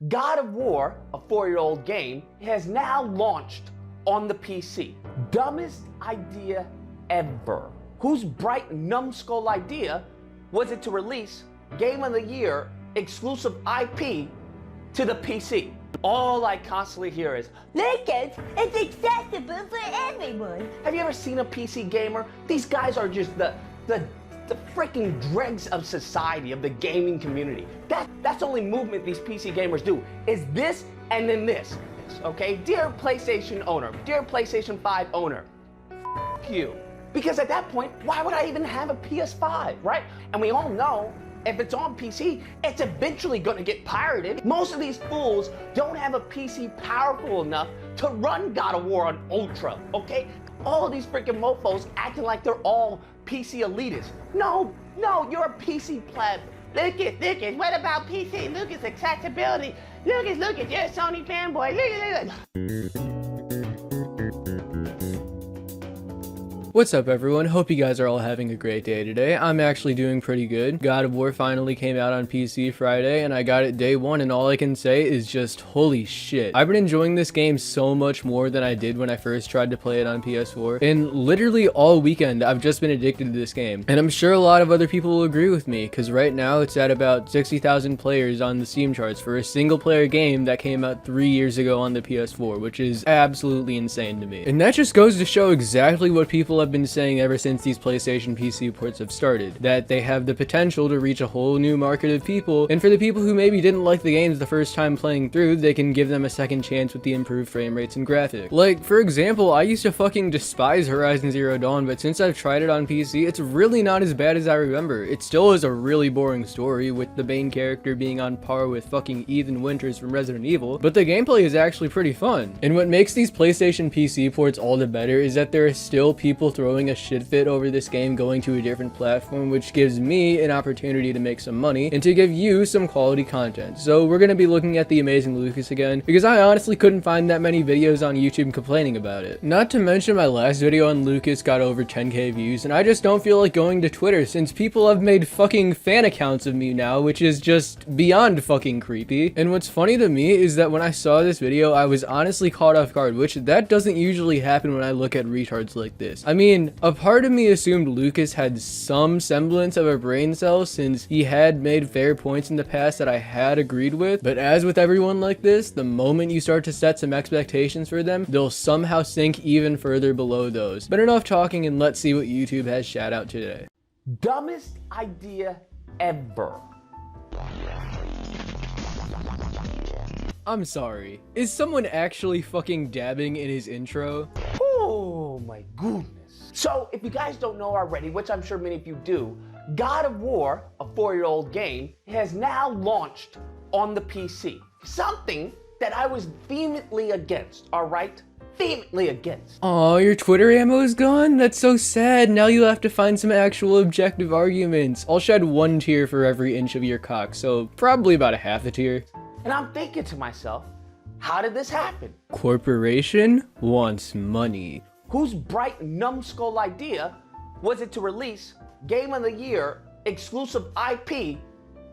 God of War, a 4-year-old game, has now launched on the PC. Dumbest idea ever. Whose bright numbskull idea was it to release Game of the Year exclusive IP to the PC? All I constantly hear is, Lucas, it's accessible for everyone. have you ever seen a PC gamer? These guys are just the freaking dregs of society, of the gaming community. That's the only movement these PC gamers do, is this and then this, okay? Dear PlayStation owner, dear PlayStation 5 owner, f you. Because at that point, why would I even have a PS5, right? And we all know, if it's on PC, it's eventually gonna get pirated. Most of these fools don't have a PC powerful enough to run God of War on Ultra, okay? All these freaking mofos acting like they're all PC elitists. No, you're a PC pleb. Lucas, what about PC? Lucas, accessibility. Lucas, you're a Sony fanboy. Look. What's up everyone, hope you guys are all having a great day today. I'm actually doing pretty good. God of War finally came out on PC Friday and I got it day one, and all I can say is just holy shit. I've been enjoying this game so much more than I did when I first tried to play it on PS4, and literally all weekend I've just been addicted to this game. And I'm sure a lot of other people will agree with me, because right now it's at about 60,000 players on the Steam charts for a single player game that came out 3 years ago on the PS4, which is absolutely insane to me. And that just goes to show exactly what people have been saying ever since these PlayStation PC ports have started, that they have the potential to reach a whole new market of people, and for the people who maybe didn't like the games the first time playing through, they can give them a second chance with the improved frame rates and graphics. Like, for example, I used to fucking despise Horizon Zero Dawn, but since I've tried it on PC, it's really not as bad as I remember. It still is a really boring story, with the main character being on par with fucking Ethan Winters from Resident Evil, but the gameplay is actually pretty fun. And what makes these PlayStation PC ports all the better is that there are still people throwing a shit fit over this game going to a different platform, which gives me an opportunity to make some money and to give you some quality content. So we're going to be looking at the amazing Lucas again, because I honestly couldn't find that many videos on YouTube complaining about it. Not to mention my last video on Lucas got over 10k views, and I just don't feel like going to Twitter since people have made fucking fan accounts of me now, which is just beyond fucking creepy. And what's funny to me is that when I saw this video, I was honestly caught off guard, which that doesn't usually happen when I look at retards like this. I mean, a part of me assumed Lucas had some semblance of a brain cell since he had made fair points in the past that I had agreed with, but as with everyone like this, the moment you start to set some expectations for them, they'll somehow sink even further below those. But enough talking, and let's see what YouTube has shout out today. Dumbest idea ever. I'm sorry, is someone actually fucking dabbing in his intro? Oh my goodness. So, if you guys don't know already, which I'm sure many of you do, God of War, a 4-year-old game, has now launched on the PC. Something that I was vehemently against, alright? Vehemently against. Aw, your Twitter ammo is gone? That's so sad. Now you'll have to find some actual objective arguments. I'll shed 1 tear for every inch of your cock, so probably about a half a tear. And I'm thinking to myself, how did this happen? Corporation wants money. Whose bright numbskull idea was it to release Game of the Year exclusive IP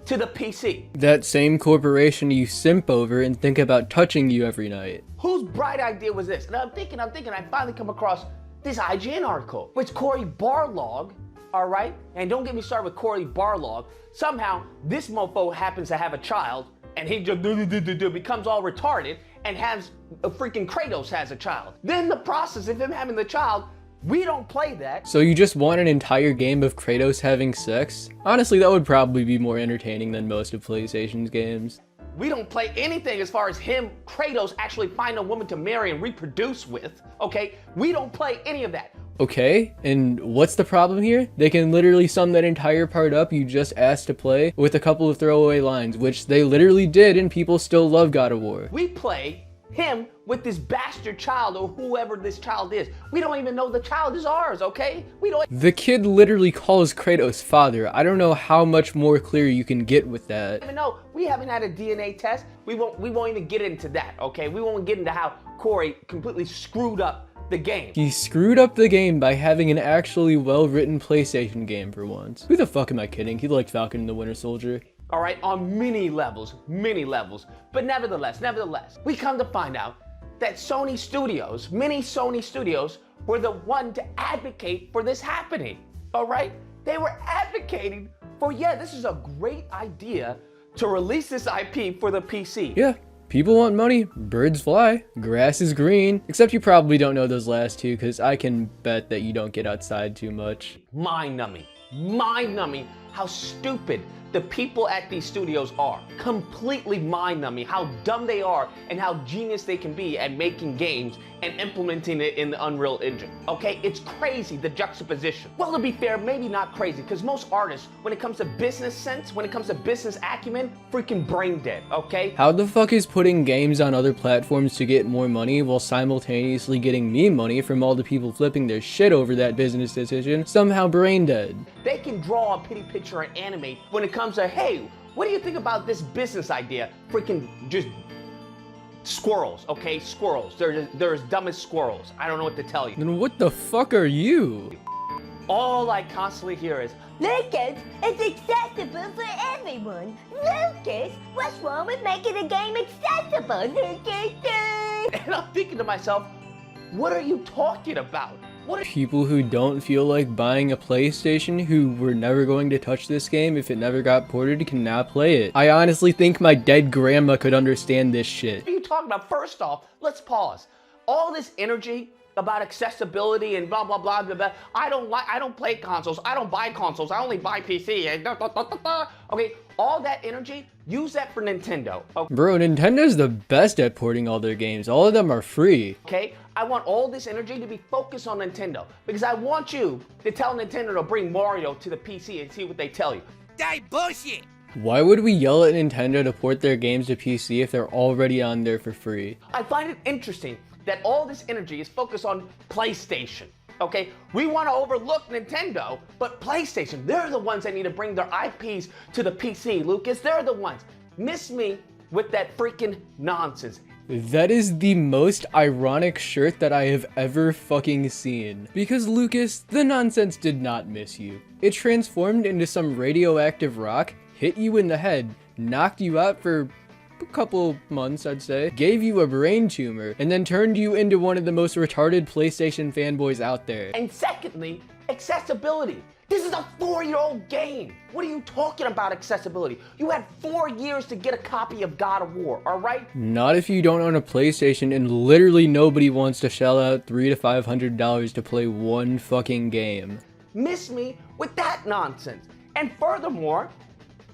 to the PC? That same corporation you simp over and think about touching you every night. Whose bright idea was this? And I'm thinking, I finally come across this IGN article, which Cory Barlog, all right? And don't get me started with Cory Barlog. Somehow, this mofo happens to have a child, and he just becomes all retarded and has a freaking Kratos has a child. Then the process of him having the child, we don't play that. So you just want an entire game of Kratos having sex? Honestly, that would probably be more entertaining than most of PlayStation's games. We don't play anything as far as him, Kratos, actually find a woman to marry and reproduce with, okay? We don't play any of that. Okay, and what's the problem here? They can literally sum that entire part up you just asked to play with a couple of throwaway lines, which they literally did, and people still love God of War. We play him with this bastard child, or whoever this child is. We don't even know the child is ours, okay? We don't. The kid literally calls Kratos father. I don't know how much more clear you can get with that. Even though we haven't had a DNA test, we won't even get into that, okay? We won't get into how Cory completely screwed up the game. He screwed up the game by having an actually well-written PlayStation game for once. Who the fuck am I kidding? He liked Falcon and the Winter Soldier. all right, on many levels. But nevertheless, we come to find out that Sony Studios, many Sony Studios, were the one to advocate for this happening, all right? They were advocating for, yeah, this is a great idea to release this IP for the PC. Yeah. People want money, birds fly, grass is green. Except you probably don't know those last two, because I can bet that you don't get outside too much. Mind-numbing how stupid the people at these studios are. Completely mind-numbing how dumb they are and how genius they can be at making games and implementing it in the Unreal Engine. Okay, it's crazy, the juxtaposition. Well, to be fair, maybe not crazy, because most artists, when it comes to business sense, when it comes to business acumen, freaking brain dead, okay? How the fuck is putting games on other platforms to get more money while simultaneously getting me money from all the people flipping their shit over that business decision somehow brain dead? They can draw a pity picture and animate when it comes to, hey, what do you think about this business idea? Freaking just squirrels, okay? Squirrels. They're as dumb as squirrels. I don't know what to tell you. Then what the fuck are you? All I constantly hear is, Lucas, it's accessible for everyone. Lucas, what's wrong with making a game accessible, Lucas? and I'm thinking to myself, what are you talking about? People who don't feel like buying a PlayStation, who were never going to touch this game if it never got ported, cannot play it. I honestly think my dead grandma could understand this shit. What are you talking about? First off, let's pause. All this energy about accessibility and blah, blah, blah, blah, blah. I don't play consoles. I don't buy consoles. I only buy PC. And okay, all that energy, use that for Nintendo. Okay? Bro, Nintendo's the best at porting all their games. All of them are free. Okay, I want all this energy to be focused on Nintendo because I want you to tell Nintendo to bring Mario to the PC and see what they tell you. That bullshit. Why would we yell at Nintendo to port their games to PC if they're already on there for free? I find it interesting that all this energy is focused on PlayStation. Okay, we want to overlook Nintendo, but PlayStation, they're the ones that need to bring their IPs to the PC, Lucas. They're the ones. Miss me with that freaking nonsense. That is the most ironic shirt that I have ever fucking seen. Because Lucas, the nonsense did not miss you. It transformed into some radioactive rock, hit you in the head, knocked you out for a couple months, I'd say, gave you a brain tumor, and then turned you into one of the most retarded PlayStation fanboys out there. And secondly, accessibility. This is a 4-year-old game. What are you talking about accessibility? You had 4 years to get a copy of God of War, all right? Not if you don't own a PlayStation and literally nobody wants to shell out $300 to $500 to play one fucking game. Miss me with that nonsense. And furthermore,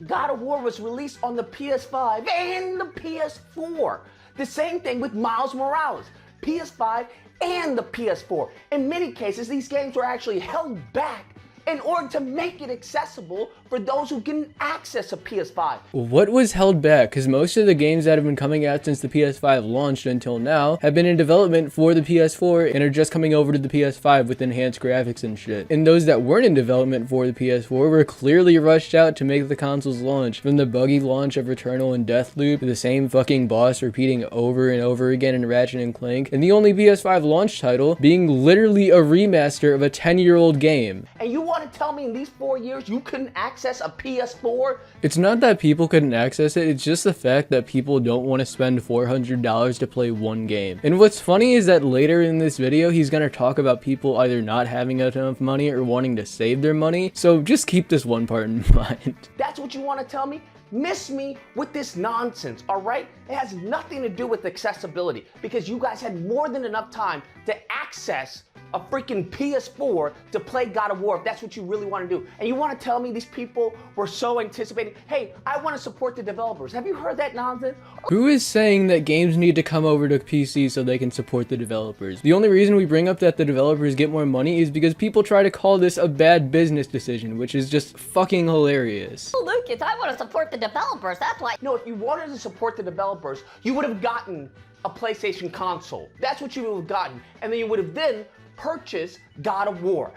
God of War was released on the PS5 and the PS4. The same thing with Miles Morales, PS5 and the PS4. In many cases, these games were actually held back in order to make it accessible for those who can access a PS5. What was held back? Because most of the games that have been coming out since the PS5 launched until now have been in development for the PS4 and are just coming over to the PS5 with enhanced graphics and shit. And those that weren't in development for the PS4 were clearly rushed out to make the console's launch. From the buggy launch of Returnal and Deathloop to the same fucking boss repeating over and over again in Ratchet & Clank, and the only PS5 launch title being literally a remaster of a 10-year-old game. And you want to tell me in these 4 years you couldn't access a PS4? It's not that people couldn't access it, it's just the fact that people don't want to spend $400 to play one game. And what's funny is that later in this video, he's going to talk about people either not having enough money or wanting to save their money, so just keep this one part in mind. That's what you want to tell me? Miss me with this nonsense, all right? It has nothing to do with accessibility because you guys had more than enough time to access a freaking PS4 to play God of War if that's what you really want to do. And you want to tell me these people were so anticipating, hey, I want to support the developers. Have you heard that nonsense? Who is saying that games need to come over to PC so they can support the developers? The only reason we bring up that the developers get more money is because people try to call this a bad business decision, which is just fucking hilarious. Oh, Lucas, I want to support the developers. That's why. No, if you wanted to support the developers, you would have gotten a PlayStation console. That's what you would have gotten. And then you would have then purchase God of War.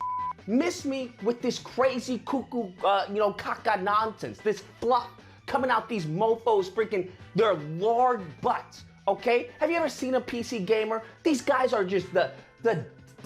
Miss me with this crazy cuckoo, caca nonsense, this fluff coming out these mofos freaking their lard butts, okay? Have you ever seen a PC gamer? These guys are just the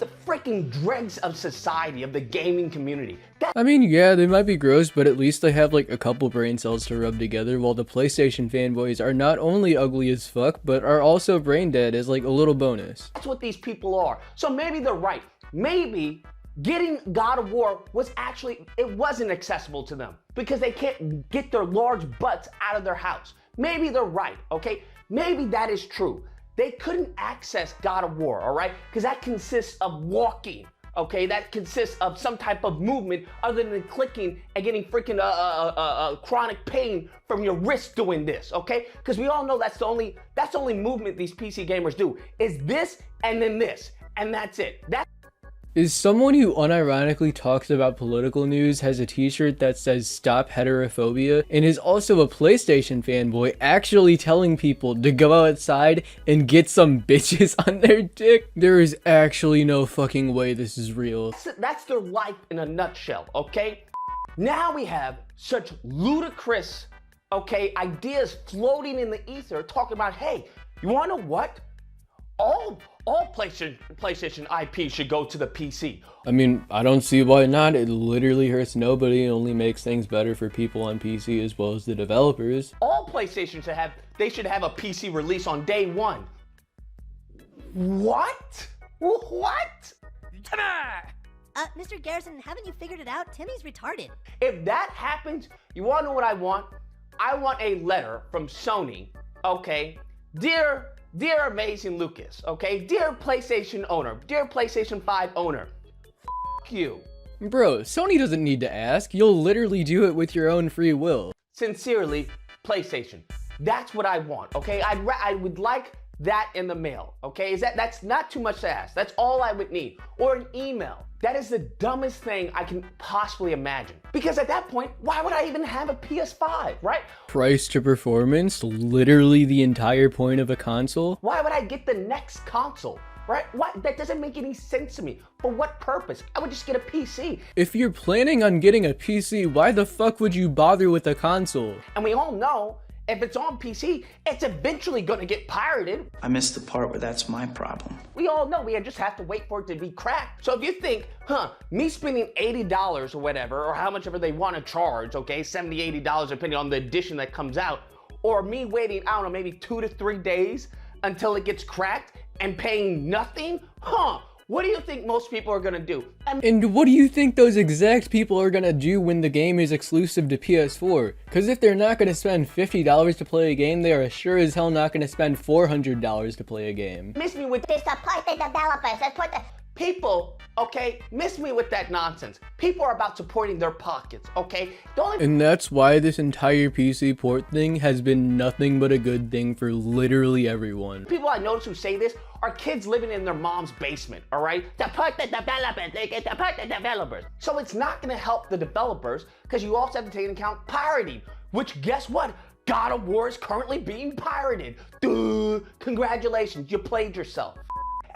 freaking dregs of society, of the gaming community. I mean, yeah, they might be gross, but at least they have like a couple brain cells to rub together, while the PlayStation fanboys are not only ugly as fuck, but are also brain dead as like a little bonus. That's what these people are. So maybe they're right. Maybe getting God of War wasn't accessible to them because they can't get their large butts out of their house. Maybe they're right, okay? Maybe that is true. They couldn't access God of War, all right? Because that consists of walking, okay? That consists of some type of movement other than clicking and getting freaking chronic pain from your wrist doing this, okay? Because we all know that's the only movement these PC gamers do, is this and then this, and that's it. Is someone who unironically talks about political news, has a t-shirt that says "Stop Heterophobia," and is also a PlayStation fanboy actually telling people to go outside and get some bitches on their dick? There is actually no fucking way this is real. That's their life in a nutshell, okay? Now we have such ludicrous, okay, ideas floating in the ether talking about, hey, you wanna know what? All PlayStation IP should go to the PC. I mean, I don't see why not. It literally hurts nobody. It only makes things better for people on PC as well as the developers. All PlayStation should have a PC release on day one. What? What? Mr. Garrison, haven't you figured it out? Timmy's retarded. If that happens, you wanna know what I want? I want a letter from Sony, okay? Dear Amazing Lucas, okay? Dear PlayStation owner, dear PlayStation 5 owner, f you. Bro, Sony doesn't need to ask. You'll literally do it with your own free will. Sincerely, PlayStation. That's what I want, okay? I would like that in the mail, okay? That's not too much to ask. That's all I would need. Or an email. That is the dumbest thing I can possibly imagine. Because at that point, why would I even have a PS5, right? Price to performance, literally the entire point of a console. Why would I get the next console, right? What? That doesn't make any sense to me. For what purpose? I would just get a PC. If you're planning on getting a PC, why the fuck would you bother with a console? And we all know, if it's on PC, it's eventually gonna get pirated. I missed the part where that's my problem. We all know we just have to wait for it to be cracked. So if you think, me spending $80 or whatever, or how much ever they wanna charge, okay, $70, $80 depending on the edition that comes out, or me waiting, I don't know, maybe 2 to 3 days until it gets cracked and paying nothing, what do you think most people are gonna do? And what do you think those exact people are gonna do when the game is exclusive to PS4? Because if they're not gonna spend $50 to play a game, they are sure as hell not gonna spend $400 to play a game. Miss me with this, support the developers, support the people, okay? Miss me with that nonsense. People are about supporting their pockets, okay? And that's why this entire PC port thing has been nothing but a good thing for literally everyone. People I notice who say this are kids living in their mom's basement, all right? Support the developers, support the developers. So it's not gonna help the developers because you also have to take into account pirating, which guess what? God of War is currently being pirated. Duh, congratulations, you played yourself.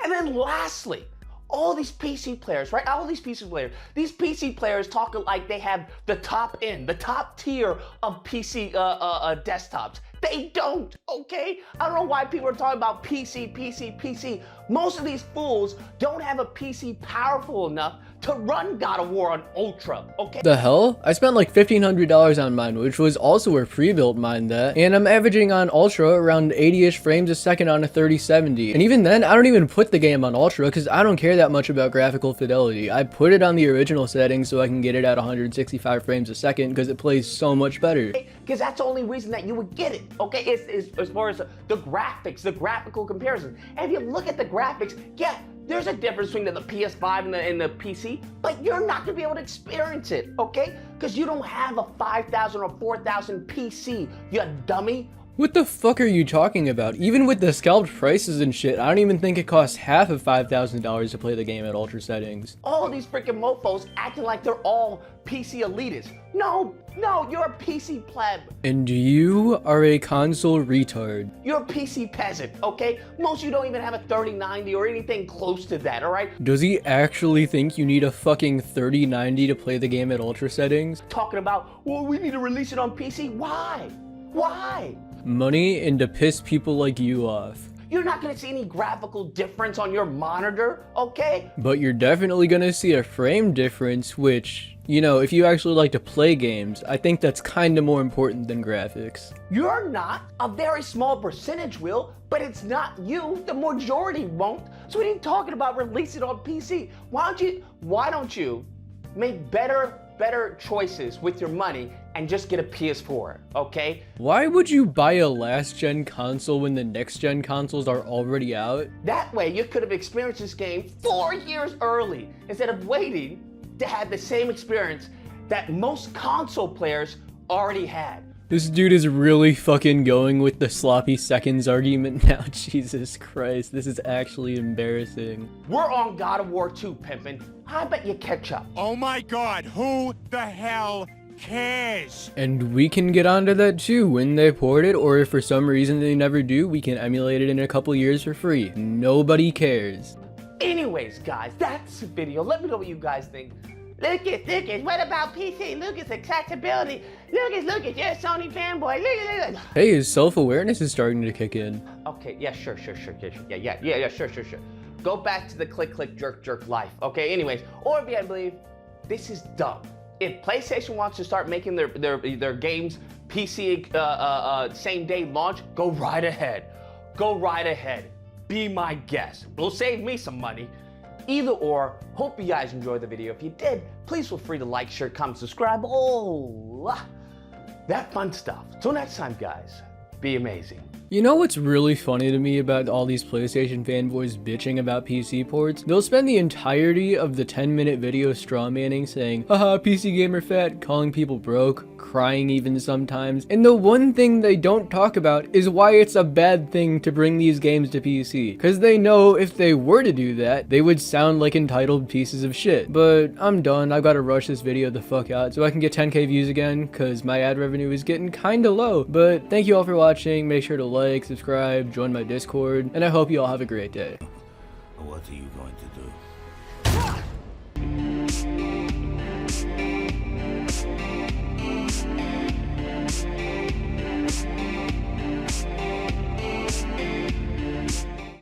And then lastly, all these PC players, right? All these PC players talk like they have the top end, the top tier of PC desktops. They don't, okay? I don't know why people are talking about PC. Most of these fools don't have a PC powerful enough to run God of War on Ultra, okay? The hell? I spent like $1,500 on mine, which was also a pre-built mine and I'm averaging on Ultra around 80-ish frames a second on a 3070. And even then, I don't even put the game on Ultra because I don't care that much about graphical fidelity. I put it on the original settings so I can get it at 165 frames a second because it plays so much better. Because that's the only reason that you would get it, okay? It's as far as the graphics, the graphical comparison. And if you look at the graphics, yeah, there's a difference between the PS5 and the PC, but you're not gonna be able to experience it, okay? Because you don't have a 5,000 or 4,000 PC, you dummy. What the fuck are you talking about? Even with the scalped prices and shit, I don't even think it costs half of $5,000 to play the game at ultra settings. All these freaking mofos acting like they're all PC elitists. No, you're a PC pleb. And you are a console retard. You're a PC peasant, okay? Most of you don't even have a 3090 or anything close to that, all right? Does he actually think you need a fucking 3090 to play the game at ultra settings? Talking about, well, we need to release it on PC. Why? Money and to piss people like you off. You're not gonna see any graphical difference on your monitor, okay? But you're definitely gonna see a frame difference, which, you know, if you actually like to play games, I think that's kinda more important than graphics. You're not. A very small percentage will, but it's not you. The majority won't. So we ain't talking about release it on PC. Why don't you make better choices with your money and just get a PS4, okay? Why would you buy a last gen console when the next gen consoles are already out? That way you could have experienced this game 4 years early instead of waiting to have the same experience that most console players already had. This dude is really fucking going with the sloppy seconds argument now. Jesus Christ, this is actually embarrassing. We're on God of War 2, pimpin'. I bet you catch up. Oh my god, who the hell cares? And we can get onto that too when they port it, or if for some reason they never do, we can emulate it in a couple years for free. Nobody cares. Anyways, guys, that's the video. Let me know what you guys think. Lucas, what about PC? Lucas, accessibility. Lucas, you're a Sony fanboy. Lucas. Hey, his self-awareness is starting to kick in. Okay, yeah, sure. Yeah, sure. Go back to the click, jerk life. Okay, anyways, or if you believe, this is dumb. If PlayStation wants to start making their games PC same day launch, go right ahead. Be my guest. It'll save me some money. Either or, hope you guys enjoyed the video. If you did, please feel free to like, share, comment, subscribe. Oh, that fun stuff. Till next time, guys, be amazing. You know what's really funny to me about all these PlayStation fanboys bitching about PC ports? They'll spend the entirety of the 10-minute video strawmanning saying, haha, PC gamer fat, calling people broke, crying even sometimes, and the one thing they don't talk about is why it's a bad thing to bring these games to PC. Cause they know if they were to do that, they would sound like entitled pieces of shit. But I'm done, I've gotta rush this video the fuck out so I can get 10k views again, cause my ad revenue is getting kinda low. But thank you all for watching, make sure to like, subscribe, join my Discord, and I hope you all have a great day. What are you going to do?